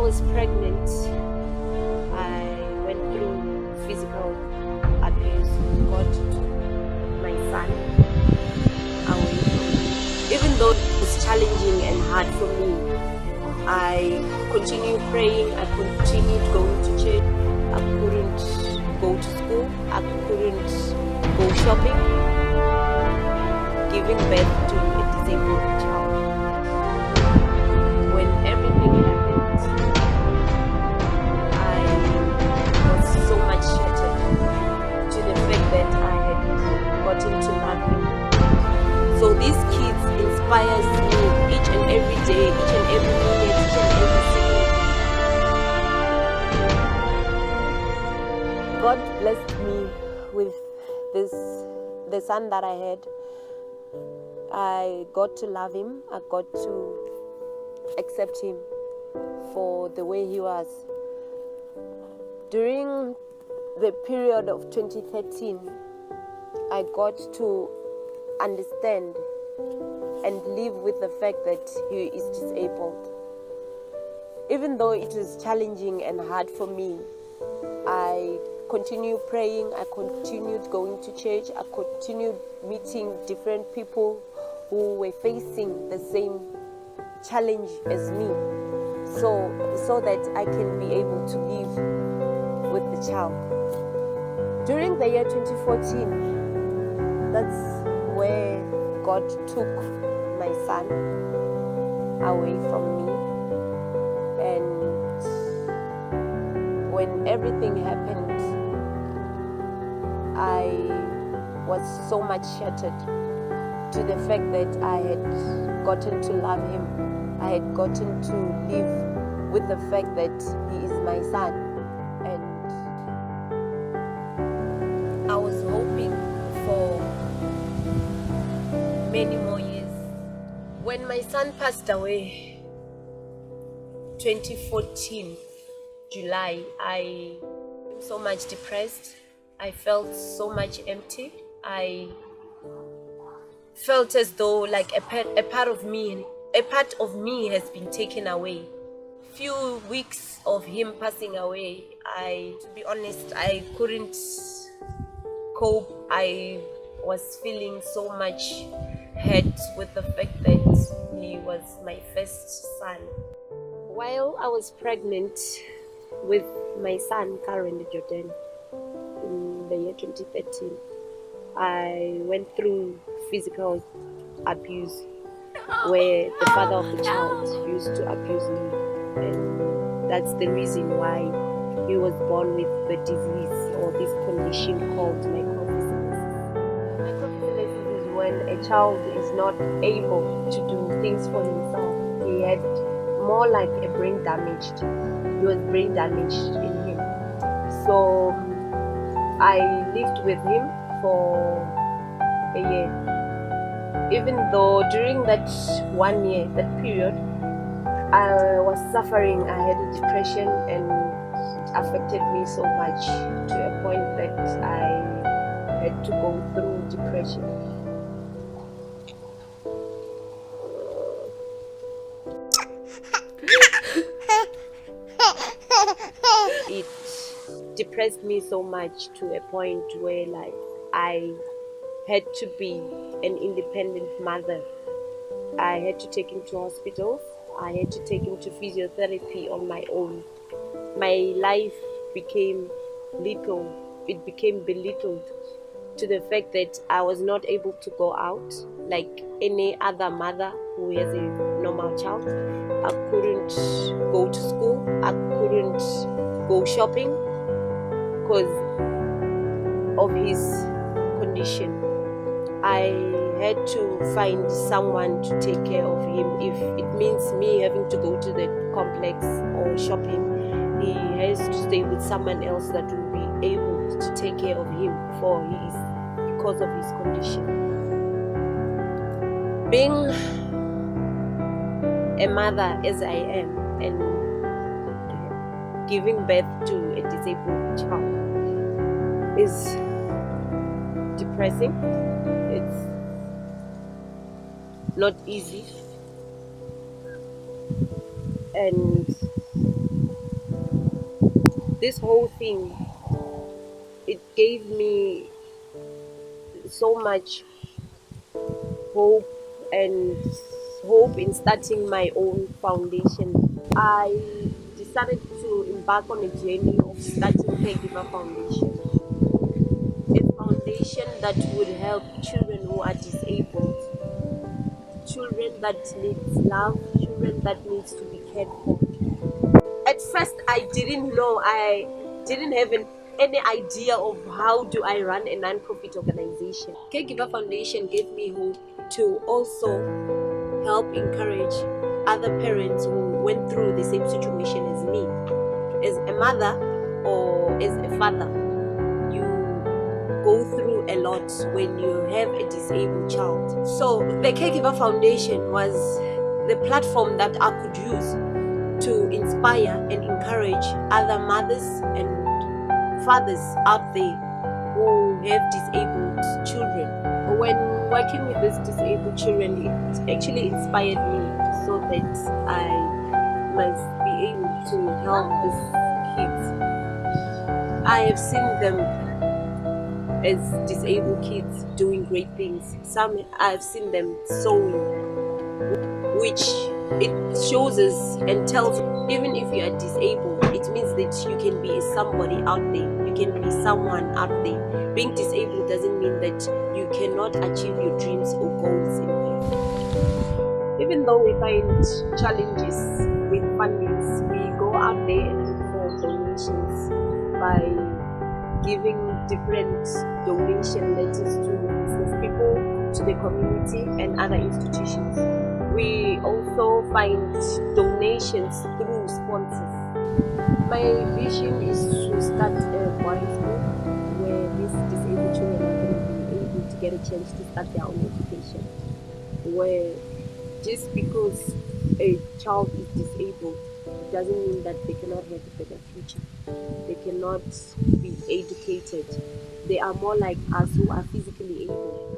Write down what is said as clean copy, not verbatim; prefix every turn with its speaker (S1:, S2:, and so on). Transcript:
S1: was pregnant, I went through physical abuse. God took my son away from me. Even though it was challenging and hard for me, I continued praying, I continued going to church. I couldn't go to school, I couldn't go shopping, giving birth to a disabled child. When everything happened, I was so much shattered to the fact that I had gotten to love him. So these kids inspires me each and every day, each and every minute, each and every second. God blessed me with the son that I had. I got to love him. I got to accept him for the way he was. During the period of 2013, I got to understand and live with the fact that he is disabled. Even though it was challenging and hard for me, I continued praying, I continued going to church, I continued meeting different people who were facing the same challenge as me, so that I can be able to live with the child. During the year 2014, that's where God took my son away from me, and when everything happened, I was so much shattered to the fact that I had gotten to love him. I had gotten to live with the fact that he is my son. And I was hoping for many more years. When my son passed away, 2014, July, I was so much depressed. I felt so much empty. I felt as though like a part of me has been taken away. Few weeks of him passing away, to be honest, I couldn't cope. I was feeling so much hurt with the fact that he was my first son. While I was pregnant with my son, Karen Jordan, in the year 2013, I went through physical abuse where the father of the child used to abuse me, and that's the reason why he was born with the disease or this condition called microphysitis. Microphysitis is when a child is not able to do things for himself. He had more like a brain damaged. He was brain damaged in him. So I lived with him for a year. Even though during that 1 year, that period, I was suffering, I had a depression, and it affected me so much to a point that I had to go through depression. It depressed me so much to a point where like I had to be an independent mother. I had to take him to hospitals. I had to take him to physiotherapy on my own. My life became belittled to the fact that I was not able to go out like any other mother who has a normal child. I couldn't go to school. I couldn't go shopping because of his condition. I had to find someone to take care of him. If it means me having to go to the complex or shopping, he has to stay with someone else that will be able to take care of him because of his condition. Being a mother as I am and giving birth to a disabled child is depressing. It's not easy, and this whole thing, it gave me so much hope and hope in starting my own foundation. I decided to embark on a journey of starting CareGiver Foundation, a foundation that would help children who are disabled, children that needs love, children that needs to be cared for. At first, I didn't know, I didn't have any idea of how do I run a non-profit organization. CareGiver Foundation gave me hope to also help encourage other parents who went through the same situation as me. As a mother or as a father, you go through a lot when you have a disabled child. So the CareGiver Foundation was the platform that I could use to inspire and encourage other mothers and fathers out there who have disabled children. When working with these disabled children, it actually inspired me so that I must be able to help these kids. I have seen them as disabled kids doing great things. Some I've seen them sewing, which it shows us and tells even if you are disabled, it means that you can be somebody out there. You can be someone out there. Being disabled doesn't mean that you cannot achieve your dreams or goals in life. Even though we find challenges with fundings, we go out there and look for donations by giving different donation letters to business people, to the community and other institutions. We also find donations through sponsors. My vision is to start a boarding school where these disabled children are going to be able to get a chance to start their own education. Where just because a child is disabled, it doesn't mean that they cannot have a better future. They cannot be educated. They are more like us who are physically able.